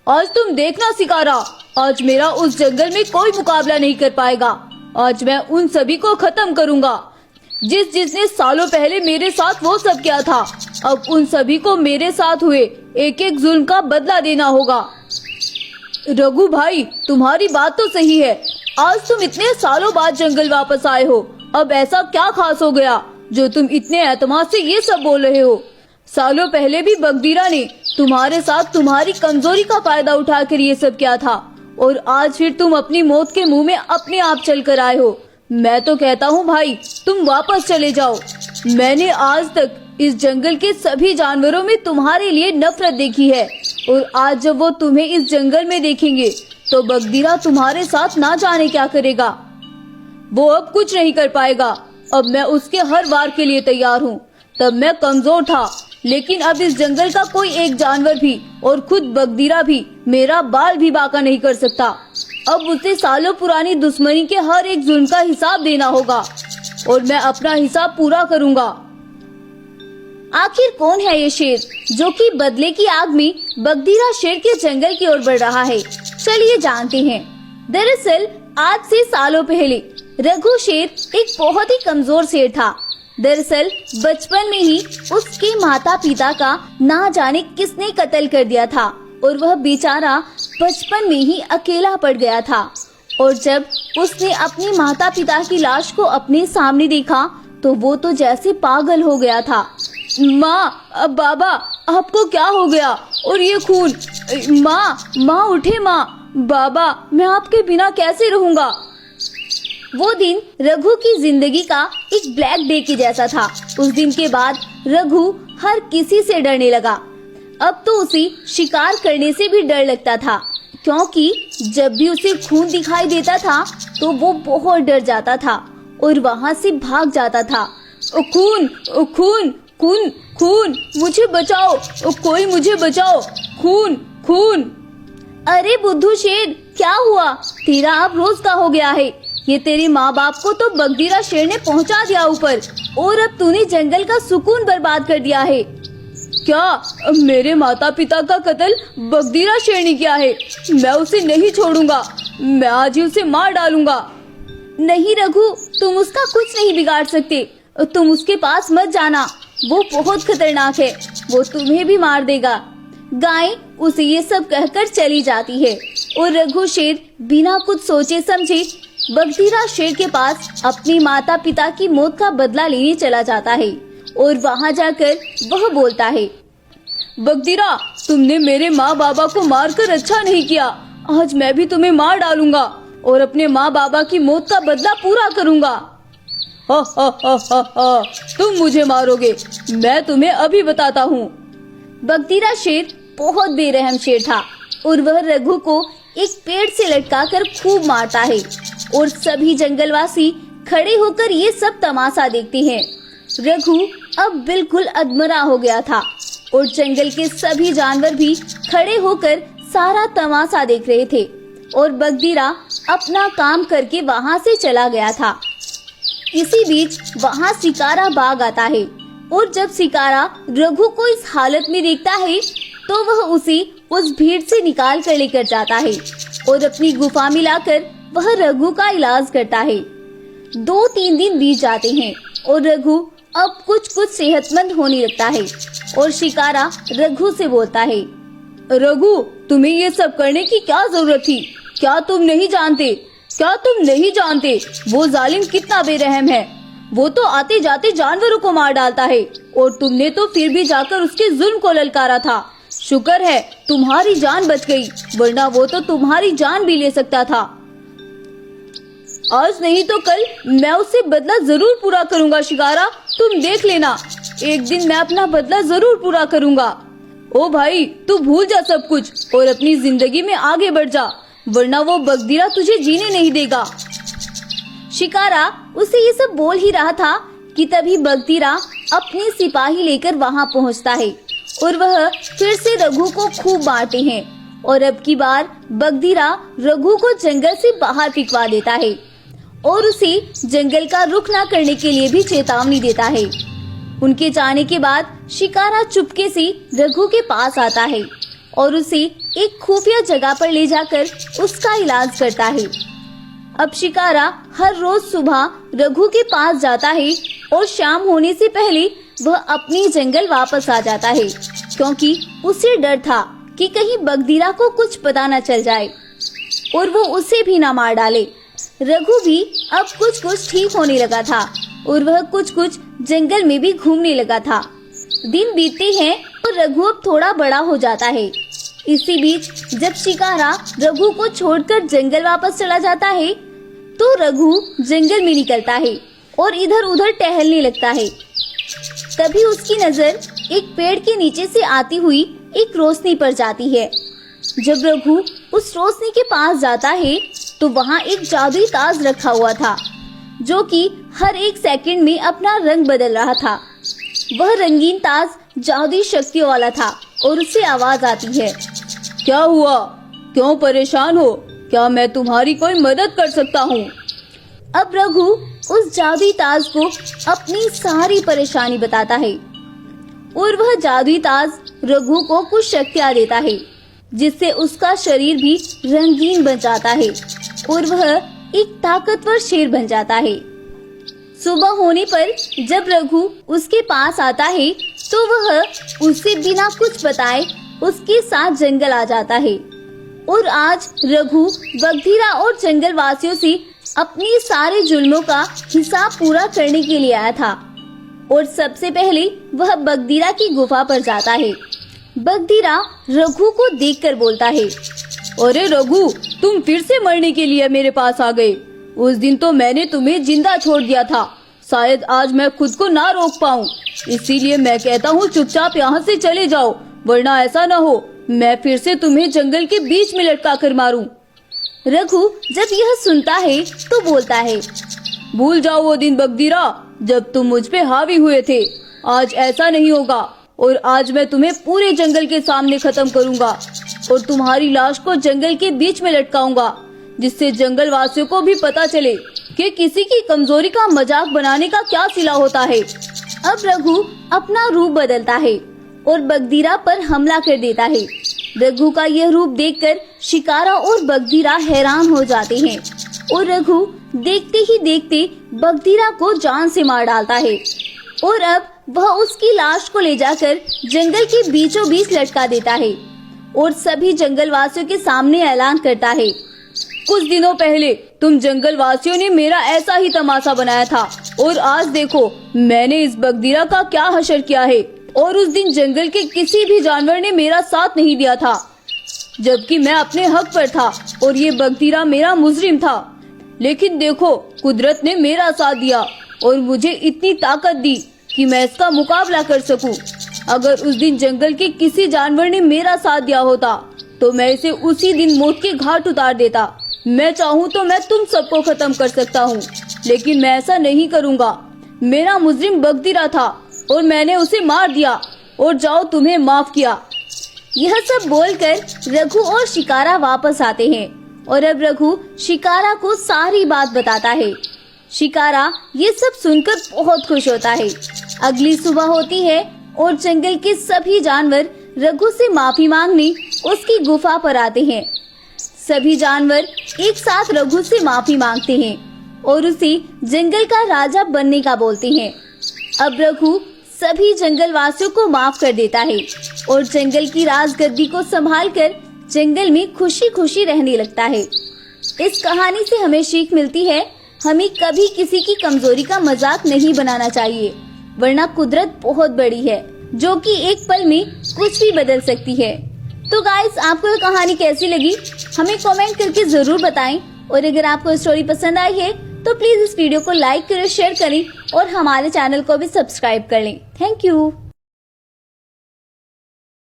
आज तुम देखना शिकारा, आज मेरा उस जंगल में कोई मुकाबला नहीं कर पाएगा। आज मैं उन सभी को खत्म करूंगा जिसने सालों पहले मेरे साथ वो सब किया था। अब उन सभी को मेरे साथ हुए एक एक जुल्म का बदला देना होगा। रघु भाई, तुम्हारी बात तो सही है। आज तुम इतने सालों बाद जंगल वापस आए हो। अब ऐसा क्या खास हो गया जो तुम इतने एतमाद से ये सब बोल रहे हो? सालों पहले भी बगदीरा ने तुम्हारे साथ तुम्हारी कमजोरी का फायदा उठाकर ये सब किया था, और आज फिर तुम अपनी मौत के मुंह में अपने आप चल कर आए हो। मैं तो कहता हूँ भाई, तुम वापस चले जाओ। मैंने आज तक इस जंगल के सभी जानवरों में तुम्हारे लिए नफरत देखी है, और आज जब वो तुम्हें इस जंगल में देखेंगे तो बगदीरा तुम्हारे साथ ना जाने क्या करेगा। वो अब कुछ नहीं कर पाएगा। अब मैं उसके हर वार के लिए तैयार हूँ। तब मैं कमजोर था, लेकिन अब इस जंगल का कोई एक जानवर भी और खुद बगदीरा भी मेरा बाल भी बांका नहीं कर सकता। अब उसे सालों पुरानी दुश्मनी के हर एक जुल्म का हिसाब देना होगा, और मैं अपना हिसाब पूरा करूंगा। आखिर कौन है ये शेर जो कि बदले की आग में बगदीरा शेर के जंगल की ओर बढ़ रहा है? चलिए जानते हैं। दरअसल आज से सालों पहले रघु शेर एक बहुत ही कमजोर शेर था। दरअसल बचपन में ही उसके माता पिता का ना जाने किसने कत्ल कर दिया था, और वह बेचारा बचपन में ही अकेला पड़ गया था। और जब उसने अपने माता पिता की लाश को अपने सामने देखा तो वो तो जैसे पागल हो गया था। माँ, अब बाबा, आपको क्या हो गया? और ये खून! माँ उठे माँ। बाबा, मैं आपके बिना कैसे रहूँगा? वो दिन रघु की जिंदगी का एक ब्लैक डे के जैसा था। उस दिन के बाद रघु हर किसी से डरने लगा। अब तो उसे शिकार करने से भी डर लगता था, क्योंकि जब भी उसे खून दिखाई देता था तो वो बहुत डर जाता था और वहाँ से भाग जाता था। खून, खून, खून, खून, मुझे बचाओ, कोई मुझे बचाओ, खून, खून। अरे बुद्धू शेर, क्या हुआ? तेरा अब रोज का हो गया है। ये तेरे माँ बाप को तो बगदीरा शेर ने पहुँचा दिया ऊपर, और अब तूने जंगल का सुकून बर्बाद कर दिया है। क्या मेरे माता पिता का कत्ल बगदीरा शेर ने किया है? मैं उसे नहीं छोड़ूंगा। मैं आज ही उसे मार डालूंगा। नहीं रघु, तुम उसका कुछ नहीं बिगाड़ सकते। तुम उसके पास मत जाना, वो बहुत खतरनाक है। वो तुम्हें भी मार देगा। गाय उसे ये सब कहकर चली जाती है, और रघु शेर बिना कुछ सोचे समझे बगदीरा शेर के पास अपनी माता पिता की मौत का बदला लेने चला जाता है। और वहाँ जाकर वह बोलता है, बगदीरा, तुमने मेरे माँ बाबा को मारकर अच्छा नहीं किया। आज मैं भी तुम्हें मार डालूंगा और अपने माँ बाबा की मौत का बदला पूरा करूंगा। हा हा हा हा हा, तुम मुझे मारोगे? मैं तुम्हें अभी बताता हूँ। बगदीरा शेर बहुत बेरहम शेर था, और वह रघु को एक पेड़ से लटकाकर खूब मारता है, और सभी जंगलवासी खड़े होकर ये सब तमाशा देखते हैं। रघु अब बिल्कुल अधमरा हो गया था, और जंगल के सभी जानवर भी खड़े होकर सारा तमाशा देख रहे थे, और बगदीरा अपना काम करके वहाँ से चला गया था। इसी बीच वहाँ शिकारा बाग आता है, और जब शिकारा रघु को इस हालत में देखता है तो वह उसे उस भीड़ से निकाल कर लेकर जाता है, और अपनी गुफा में लाकर वह रघु का इलाज करता है। 2-3 दिन बीत जाते हैं, और रघु अब कुछ सेहतमंद होने लगता है, और शिकारा रघु से बोलता है, रघु, तुम्हें ये सब करने की क्या जरूरत थी? क्या तुम नहीं जानते वो जालिम कितना बेरहम है? वो तो आते जाते जानवरों को मार डालता है, और तुमने तो फिर भी जाकर उसके जुल्म को ललकारा था। शुक्र है तुम्हारी जान बच गई, वरना वो तो तुम्हारी जान भी ले सकता था। आज नहीं तो कल मैं उससे बदला जरूर पूरा करूंगा शिकारा, तुम देख लेना। एक दिन मैं अपना बदला जरूर पूरा करूंगा। ओ भाई, तू भूल जा सब कुछ और अपनी जिंदगी में आगे बढ़ जा, वरना वो बगदीरा तुझे जीने नहीं देगा। शिकारा उसे ये सब बोल ही रहा था कि तभी बगदीरा अपने सिपाही लेकर वहाँ पहुँचता है, और वह फिर से रघु को खूब मारते हैं, और अब की बार बगदीरा रघु को जंगल से बाहर फिकवा देता है, और उसे जंगल का रुख न करने के लिए भी चेतावनी देता है। उनके जाने के बाद शिकारा चुपके से रघु के पास आता है, और उसे एक खुफिया जगह पर ले जाकर उसका इलाज करता है। अब शिकारा हर रोज सुबह रघु के पास जाता है और शाम होने से पहले वह अपनी जंगल वापस आ जाता है, क्योंकि उसे डर था कि कहीं बगदीरा को कुछ पता न चल जाए और वो उसे भी न मार डाले। रघु भी अब कुछ ठीक होने लगा था और वह कुछ जंगल में भी घूमने लगा था। दिन बीतते हैं और रघु अब थोड़ा बड़ा हो जाता है। इसी बीच जब शिकारा रघु को छोड़कर जंगल वापस चला जाता है तो रघु जंगल में निकलता है और इधर उधर टहलने लगता है। तभी उसकी नजर एक पेड़ के नीचे से आती हुई एक रोशनी पर जाती है। जब रघु उस रोशनी के पास जाता है तो वहाँ एक जादुई ताज रखा हुआ था, जो कि हर एक सेकंड में अपना रंग बदल रहा था। वह रंगीन ताज जादुई शक्तियों वाला था और उससे आवाज आती है, क्या हुआ? क्यों परेशान हो? क्या मैं तुम्हारी कोई मदद कर सकता हूँ? अब रघु उस जादुई ताज को अपनी सारी परेशानी बताता है और वह जादुई ताज रघु को कुछ शक्तियाँ देता है, जिससे उसका शरीर भी रंगीन बन जाता है और वह एक ताकतवर शेर बन जाता है। सुबह होने पर जब रघु उसके पास आता है तो वह उसे बिना कुछ बताए उसके साथ जंगल आ जाता है और आज रघु बगधीरा और जंगल वासियों से अपनी सारे जुल्मों का हिसाब पूरा करने के लिए आया था। और सबसे पहले वह बगधीरा की गुफा पर जाता है। बगधीरा रघु को देखकर बोलता है, अरे रघु, तुम फिर से मरने के लिए मेरे पास आ गए। उस दिन तो मैंने तुम्हें जिंदा छोड़ दिया था, शायद आज मैं खुद को ना रोक पाऊँ, इसीलिए मैं कहता हूँ चुपचाप यहाँ से चले जाओ, वरना ऐसा न हो मैं फिर से तुम्हें जंगल के बीच में लटका कर मारूं। रघु जब यह सुनता है तो बोलता है, भूल जाओ वो दिन बगधीरा जब तुम मुझ पे हावी हुए थे। आज ऐसा नहीं होगा और आज मैं तुम्हें पूरे जंगल के सामने खत्म करूंगा और तुम्हारी लाश को जंगल के बीच में लटकाऊंगा, जिससे जंगल वासियों को भी पता चले कि किसी की कमजोरी का मजाक बनाने का क्या सिला होता है। अब रघु अपना रूप बदलता है और बगधीरा पर हमला कर देता है। रघु का यह रूप देखकर शिकारा और बगधीरा हैरान हो जाते हैं और रघु देखते ही देखते बगधीरा को जान से मार डालता है और अब वह उसकी लाश को ले जाकर जंगल के बीचों बीच लटका देता है और सभी जंगल वासियों के सामने ऐलान करता है, कुछ दिनों पहले तुम जंगल वासियों ने मेरा ऐसा ही तमाशा बनाया था और आज देखो मैंने इस बगधीरा का क्या हशर किया है। और उस दिन जंगल के किसी भी जानवर ने मेरा साथ नहीं दिया था, जबकि मैं अपने हक पर था और ये बगधीरा मेरा मुजरिम था। लेकिन देखो कुदरत ने मेरा साथ दिया और मुझे इतनी ताकत दी कि मैं इसका मुकाबला कर सकूं। अगर उस दिन जंगल के किसी जानवर ने मेरा साथ दिया होता तो मैं इसे उसी दिन मौत के घाट उतार देता। मैं चाहूँ तो मैं तुम सबको खत्म कर सकता हूँ, लेकिन मैं ऐसा नहीं करूँगा। मेरा मुजरिम बगधीरा था और मैंने उसे मार दिया और जाओ तुम्हें माफ किया। यह सब बोलकर रघु और शिकारा वापस आते हैं और अब रघु शिकारा को सारी बात बताता है। शिकारा ये सब सुनकर बहुत खुश होता है। अगली सुबह होती है और जंगल के सभी जानवर रघु से माफी मांगने उसकी गुफा पर आते हैं। सभी जानवर एक साथ रघु से माफी मांगते हैं और उसे जंगल का राजा बनने का बोलते हैं। अब रघु सभी जंगल वासियों को माफ कर देता है और जंगल की राजगद्दी को संभालकर जंगल में खुशी खुशी रहने लगता है। इस कहानी से हमें सीख मिलती है, हमें कभी किसी की कमजोरी का मजाक नहीं बनाना चाहिए, वरना कुदरत बहुत बड़ी है जो कि एक पल में कुछ भी बदल सकती है। तो गाइस, आपको ये कहानी कैसी लगी हमें कमेंट करके जरूर बताएं और अगर आपको स्टोरी पसंद आई है तो प्लीज इस वीडियो को लाइक करें, शेयर करें और हमारे चैनल को भी सब्सक्राइब कर लें। Thank you.